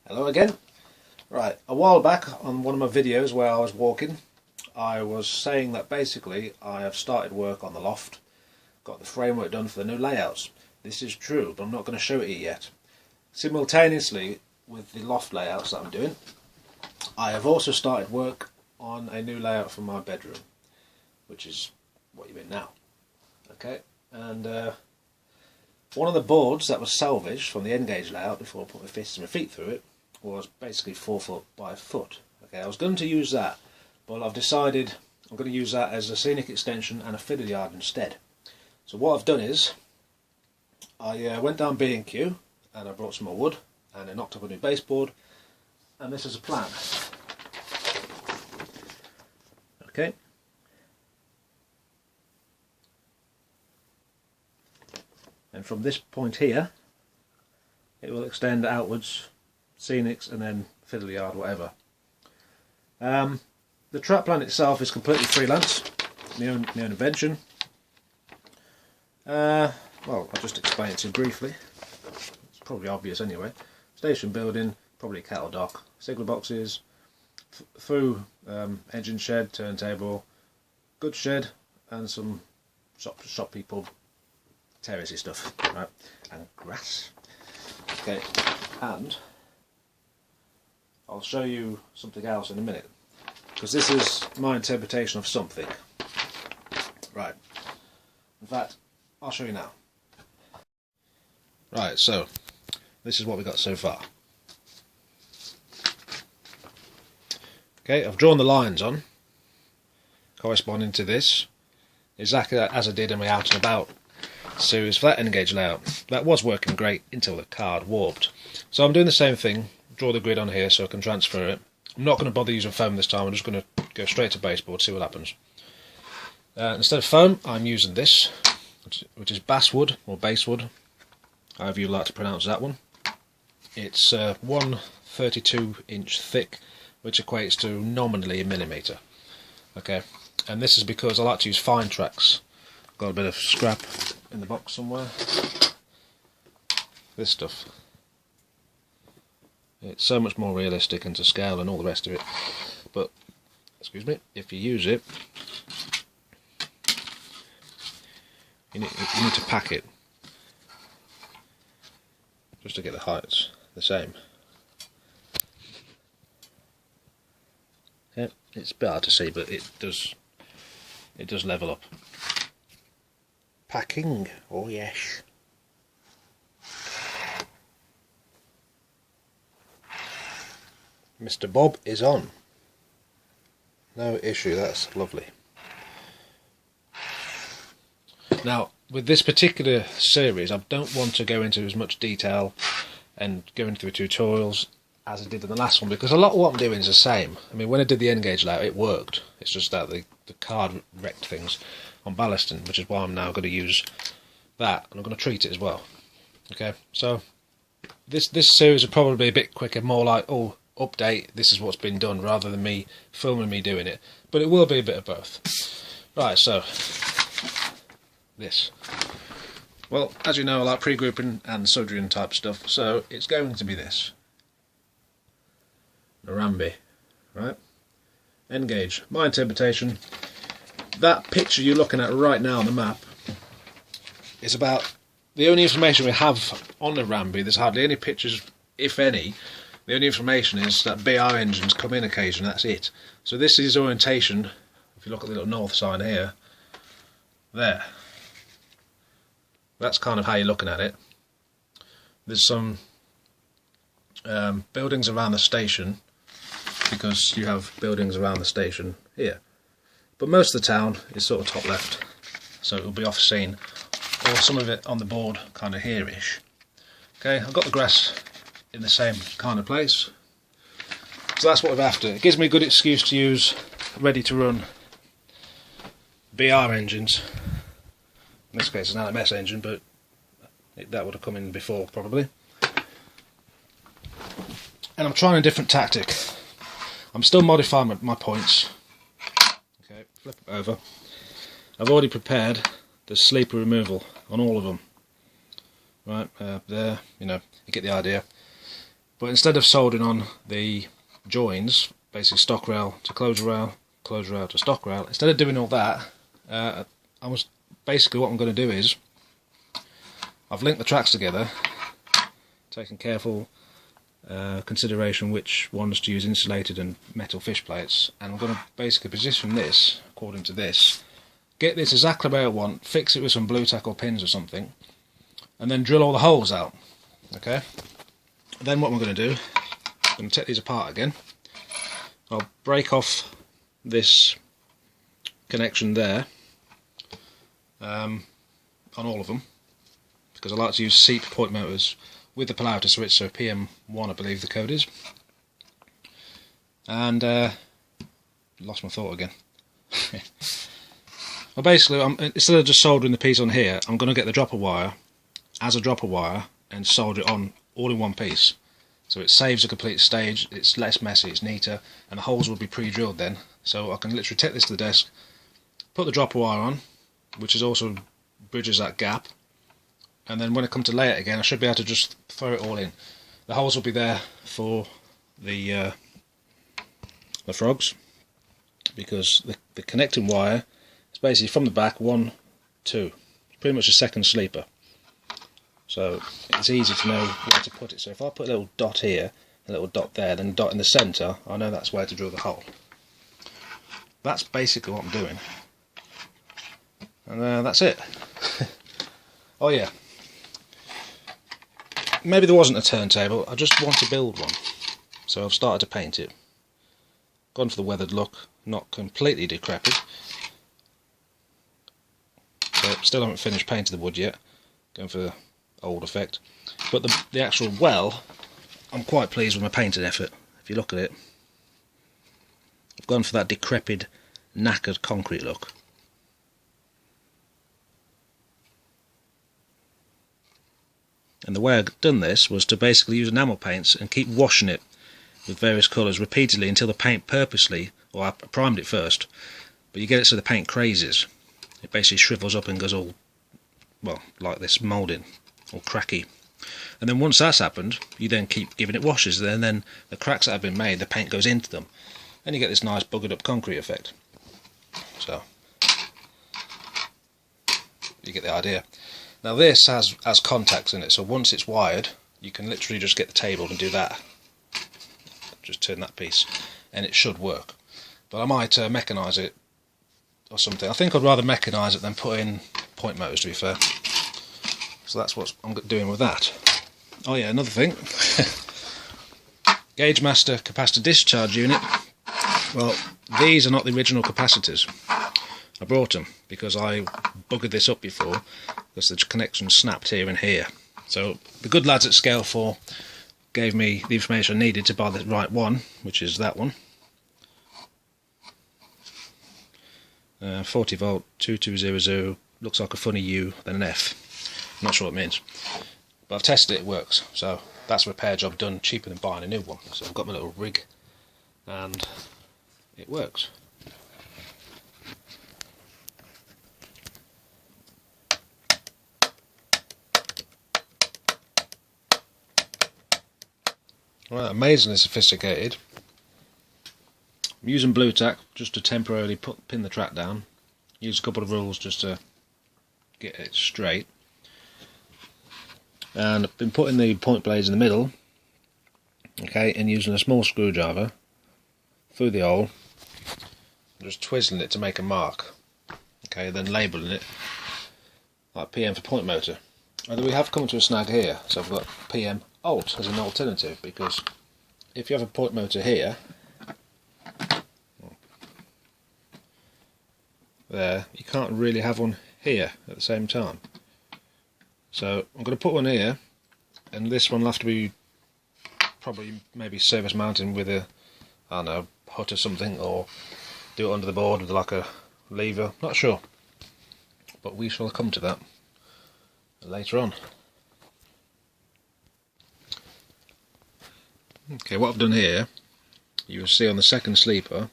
Hello again. Right, a while back on one of my videos where I was walking, I was saying that basically I have started work on the loft, got the framework done for the new layouts. This is true, but I'm not going to show it you yet. Simultaneously with the loft layouts that I'm doing, I have also started work on a new layout for my bedroom, which is what you're in now. Okay, and one of the boards that was salvaged from the N-gauge layout before I put my fists and my feet through it was basically 4 foot by a foot. Okay, I was going to use that, but I've decided I'm going to use that as a scenic extension and a fiddle yard instead. So what I've done is, I went down B&Q and I brought some more wood and I knocked up a new baseboard, and this is a plan. Okay. And from this point here, it will extend outwards, scenics, and then fiddle yard, whatever. The track plan itself is completely freelance, my own invention. Well, I'll just explain it to you briefly. It's probably obvious anyway. Station building, probably cattle dock, signaller boxes, through engine shed, turntable, goods shed, and some shop people, terracey stuff, right, and grass. Okay, and I'll show you something else in a minute, because this is my interpretation of something. Right, in fact, I'll show you now. Right, so this is what we got so far. Okay, I've drawn the lines on corresponding to this, exactly as I did in my out and about series for that N-gauge layout. That was working great until the card warped. So I'm doing the same thing, draw the grid on here so I can transfer it. I'm not going to bother using foam this time, I'm just going to go straight to baseboard, see what happens. Instead of foam, I'm using this, which is basswood, or basswood, however you like to pronounce that one. It's 1 32-inch thick, which equates to nominally a millimetre. Okay, and this is because I like to use fine tracks. Got a bit of scrap in the box somewhere. This stuff. It's so much more realistic and to scale and all the rest of it. But, excuse me, if you use it, you need to pack it. Just to get the heights the same. Yeah, it's a bit hard to see, but it does level up. Packing, oh yes. Mr. Bob is on. No issue, that's lovely. Now, with this particular series, I don't want to go into as much detail and going through tutorials as I did in the last one, because a lot of what I'm doing is the same. I mean, when I did the N-gauge layout, it worked. It's just that the card wrecked things on ballasting, which is why I'm now going to use that, and I'm going to treat it as well. Okay, so this series will probably be a bit quicker, more like, oh, update, this is what's been done, rather than me filming me doing it, but it will be a bit of both. Right, so this, well, as you know, I like pre-grouping and soldering type stuff, so it's going to be this Norramby, right? N-gauge. My interpretation, that picture you're looking at right now on the map is about the only information we have on the Norramby. There's hardly any pictures, if any. The only information is that BR engines come in occasionally, that's it. So this is orientation, if you look at the little north sign here, there. That's kind of how you're looking at it. There's some buildings around the station, because you have buildings around the station here. But most of the town is sort of top left, so it'll be off scene, or some of it on the board kind of here-ish. Okay, I've got the grass in the same kind of place, so that's what we're after. It gives me a good excuse to use ready to run BR engines. In this case it's an LMS engine, but that would have come in before probably. And I'm trying a different tactic. I'm still modifying my points. Okay, flip it over. I've already prepared the sleeper removal on all of them. Right, there, you know, you get the idea. But instead of soldering on the joins, basically stock rail to close rail to stock rail, instead of doing all that, basically what I'm going to do is, I've linked the tracks together, taking careful consideration which ones to use insulated and metal fish plates, and I'm going to basically position this according to this, get this exactly where I want, fix it with some blue tack or pins or something, and then drill all the holes out. Okay. Then what I'm going to do, I'm going to take these apart again. I'll break off this connection there on all of them, because I like to use seat point motors with the polarity switch, so PM1 I believe the code is. And lost my thought again. Well, basically, instead of just soldering the piece on here, I'm going to get the dropper wire as a dropper wire and solder it on all in one piece. So it saves a complete stage, it's less messy, it's neater, and the holes will be pre-drilled then. So I can literally take this to the desk, put the dropper wire on, which is also bridges that gap, and then when I come to lay it again, I should be able to just throw it all in. The holes will be there for the frogs, because the connecting wire is basically from the back 1, 2. It's pretty much a second sleeper. So it's easy to know where to put it. So if I put a little dot here, a little dot there, then a dot in the centre, I know that's where to drill the hole. That's basically what I'm doing. And that's it. Oh yeah. Maybe there wasn't a turntable, I just want to build one. So I've started to paint it. Gone for the weathered look, not completely decrepit. So still haven't finished painting the wood yet. Going for the old effect. But the actual well, I'm quite pleased with my painting effort. If you look at it, I've gone for that decrepit, knackered concrete look. And the way I've done this was to basically use enamel paints and keep washing it with various colours repeatedly until the paint purposely, or I primed it first, but you get it so the paint crazes. It basically shrivels up and goes all, well, like this, moulding, all cracky. And then once that's happened, you then keep giving it washes, and then the cracks that have been made, the paint goes into them, and you get this nice buggered up concrete effect. So, you get the idea. Now this has contacts in it, so once it's wired, you can literally just get the table and do that. Just turn that piece, and it should work. But I might mechanise it or something. I think I'd rather mechanise it than put in point motors, to be fair. So that's what I'm doing with that. Oh yeah, another thing. Gauge Master capacitor discharge unit. Well, these are not the original capacitors. I brought them because I buggered this up before, because the connection snapped here and here. So the good lads at Scale 4 gave me the information I needed to buy the right one, which is that one. 40 volt 2200, looks like a funny U, then an F. I'm not sure what it means. But I've tested it, it works. So that's a repair job done cheaper than buying a new one. So I've got my little rig and it works. Right, amazingly sophisticated. I'm using blue tack just to temporarily pin the track down. Use a couple of rules just to get it straight. And I've been putting the point blades in the middle, okay, and using a small screwdriver through the hole, just twizzling it to make a mark, okay, then labelling it like PM for point motor. And we have come to a snag here, so I've got PM Alt as an alternative, because if you have a point motor here, there, you can't really have one here at the same time. So I'm going to put one here, and this one will have to be probably maybe surface mounted with a, I don't know, hut or something, or do it under the board with like a lever, not sure. But we shall come to that later on. Okay, what I've done here, you will see on the second sleeper,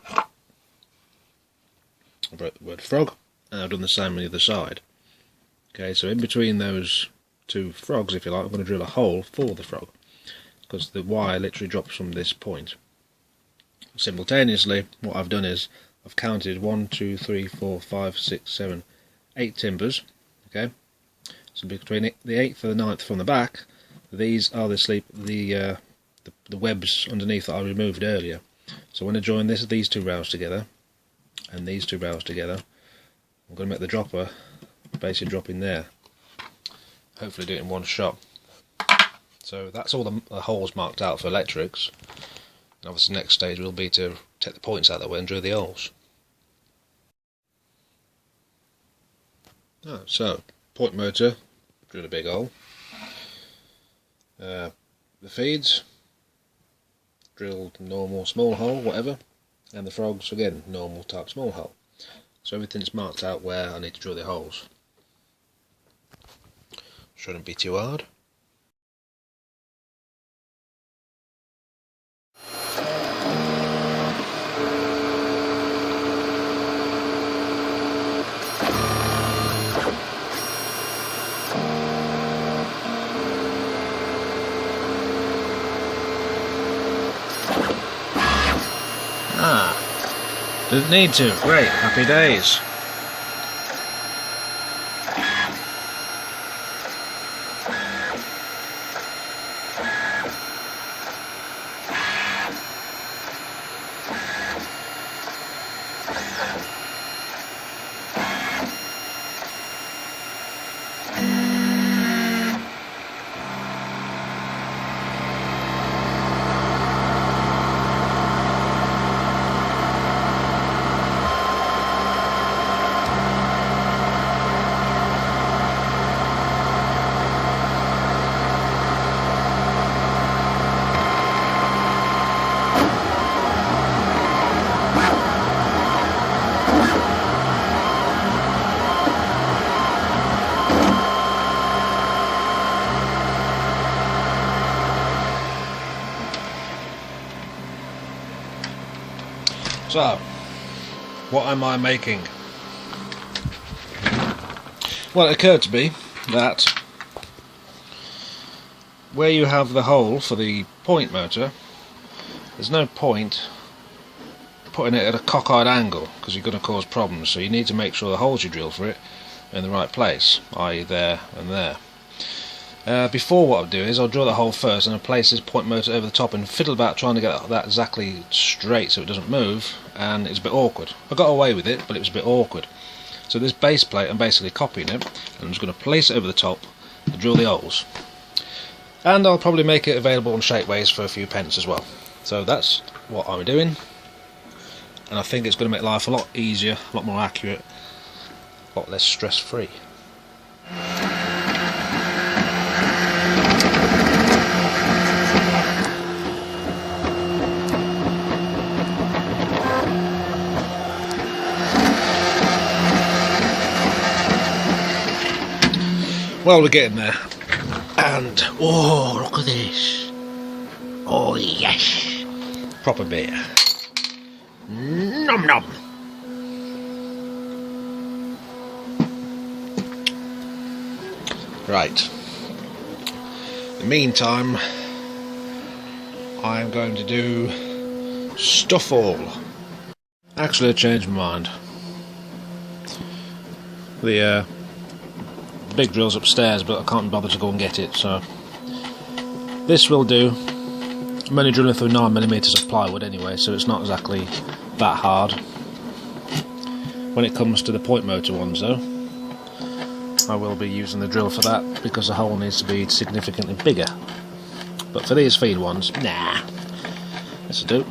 I wrote the word frog, and I've done the same on the other side. Okay, so in between those two frogs, if you like, I'm going to drill a hole for the frog, because the wire literally drops from this point. Simultaneously, what I've done is I've counted 1, 2, 3, 4, 5, 6, 7, 8 timbers. Okay, so between the 8th and the 9th from the back, these are the webs underneath that I removed earlier. So when I join these two rails together and these two rails together, I'm going to make the dropper basically drop in there. Hopefully do it in one shot. So that's all the holes marked out for electrics. And obviously the next stage will be to take the points out that way and drill the holes. So, point motor, drill a big hole. The feeds, drilled normal small hole, whatever. And the frogs, again, normal type small hole. So everything's marked out where I need to drill the holes. Shouldn't be too hard. Didn't need to. Great, happy days. So, what am I making? Well, it occurred to me that where you have the hole for the point motor, there's no point putting it at a cockeyed angle, because you're going to cause problems. So you need to make sure the holes you drill for it are in the right place, i.e. there and there. Before, what I'll do is I'll drill the hole first and I'll place this point motor over the top and fiddle about trying to get that exactly straight so it doesn't move, and it's a bit awkward. I got away with it, but it was a bit awkward. So this base plate, I'm basically copying it, and I'm just going to place it over the top and drill the holes. And I'll probably make it available on Shapeways for a few pence as well. So that's what I'm doing, and I think it's going to make life a lot easier, a lot more accurate, a lot less stress free. Well, we're getting there, and oh, look at this! Oh yes, proper beer. Nom nom. Right. In the meantime, I am going to do stuff all. Actually, I changed my mind. The big drill's upstairs, but I can't bother to go and get it, so this will do. I'm only drilling through 9mm of plywood anyway, so it's not exactly that hard. When it comes to the point motor ones though, I will be using the drill for that, because the hole needs to be significantly bigger. But for these feed ones, nah, this will do.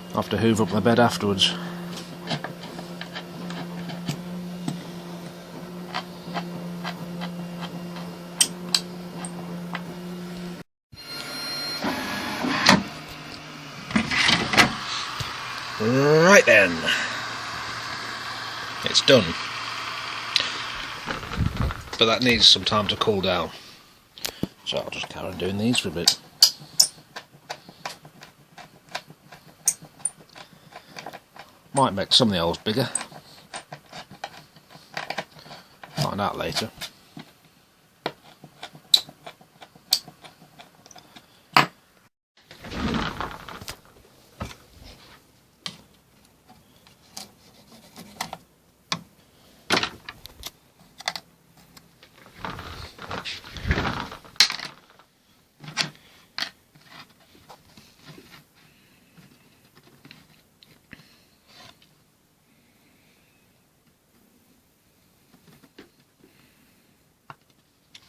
I'll have to hoover up my bed afterwards. Right then, it's done, but that needs some time to cool down, so I'll just carry on doing these for a bit. Might make some of the holes bigger, find out later.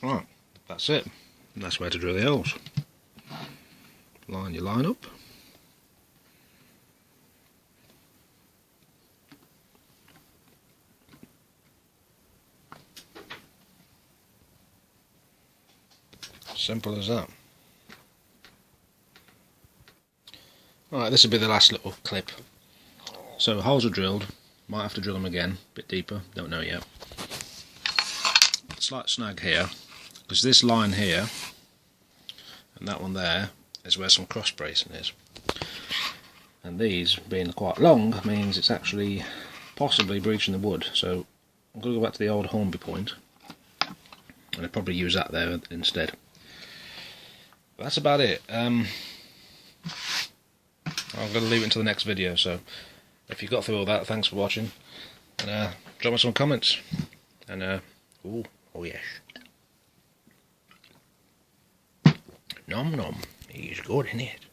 Right, that's it. And that's where to drill the holes. Line your line up. Simple as that. Right, this will be the last little clip. So holes are drilled. Might have to drill them again, a bit deeper, don't know yet. Slight snag here, because this line here and that one there is where some cross bracing is. And these being quite long means it's actually possibly breaching the wood. So I'm going to go back to the old Hornby point and I'll probably use that there instead. But that's about it. I'm going to leave it until the next video, so if you got through all that, thanks for watching, and drop me some comments, and oh yes, nom nom, he's good, isn't it?